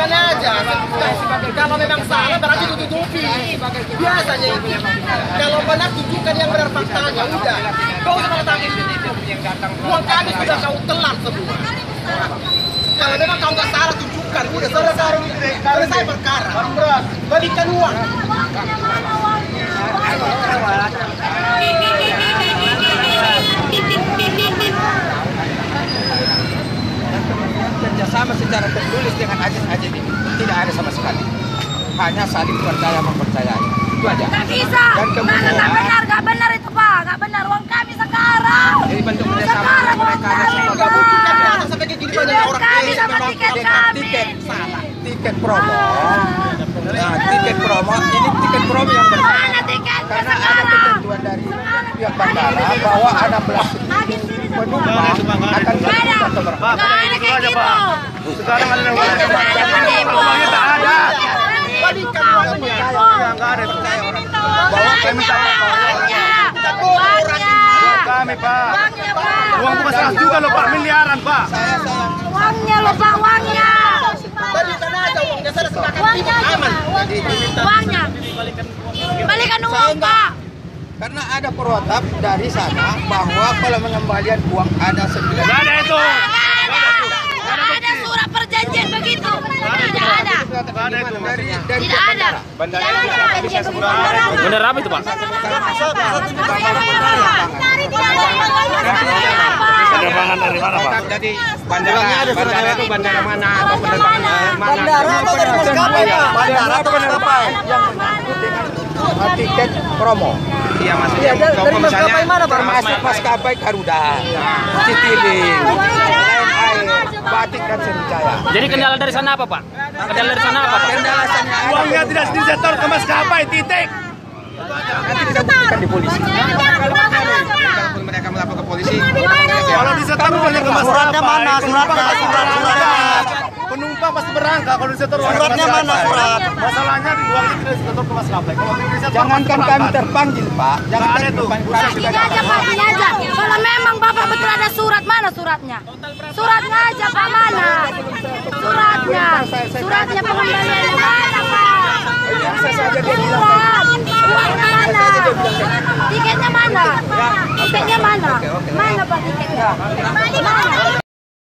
balikan aja. Kalau memang salah berarti tutupi. Biasanya itu. Kalau benar tunjukkan yang benar faktanya. Udah. Kau usah tanggung. Uang kami sudah kau telan semua. Kalau memang kau nggak salah tunjukkan. Udah selesai perkara. Balikan uang. Kerjasama secara tertulis dengan agen-agen ini tidak ada sama sekali. Hanya saling percaya mempercayai. Itu aja. Nggak bisa. Dan kemudian nggak benar itu Pak. Nggak benar uang kami sekarang. jadi bentuk kerjasama mereka ada sebagai Nggak mungkin kan datang sampai kayak gini banyak orang kami sama tiket kami. tiket promo. Nah, tiket promo ini tiket promo yang berbeda. Mana tiketnya Karena ada sekarang? ketentuan dari pihak bandara bahwa ada belas penumpang akan dilakukan atau berapa. Nggak ada kayak gitu. Sekarang ada yang Uangnya tak ada. Balikan uangnya. Enggak ada itu. Bahwa kami minta Kami, Pak. Uangnya, Pak. Uang masalah juga loh, Pak. Miliaran, Pak. Uangnya loh Pak, uangnya. Balikan aja uangnya. Saya sepakat Uangnya aja aman. Pak, uangnya. Balikan uang Pak. karena ada protap dari sana bahwa kalau pengembalian uang ada 9. Enggak ada itu. Nggak ada surat perjanjian begitu. Tidak ada. Enggak ada itu. Dari Tidak ada. bandara. Tidak ada perjanjian begitu. Bener apa itu Pak? Penerbangan dari mana Pak? Jadi bandara itu bandara mana atau penerbangan mana? Bandara atau dari maskapai, Pak? Bandara atau maskapai yang menyangkut dengan tiket promo. Iya maksudnya Iya, dari maskapai mana, Pak? Termasuk maskapai Garuda, Citylink, Lion Air, Batik dan Sriwijaya. Jadi kendala dari sana apa Pak? Kendala dari sana apa Pak? Kendala sana ada. Uangnya tidak disetor ke maskapai, titik. Nanti kita buktikan di polisi. Kalaupun mereka melapor ke polisi, Kalau disetor uangnya ke maskapai. Suratnya mana? Surat. Penumpang pasti berangkat kalau disetor uangnya ke Suratnya mana, maskapai. surat? Masalahnya uangnya tidak disetor ke maskapai. Kalau disetor jangankan kami terpanggil Pak, jangan Nggak ada tuh. Ini aja Pak, ini aja. Kalau memang Bapak betul ada surat, mana suratnya? Suratnya aja Pak, mana? Suratnya. Suratnya pengembaliannya mana Pak? biasa saja dia bilang Surat. Uangnya mana? Tiketnya mana? Tiketnya mana? Mana Pak tiketnya? Mana?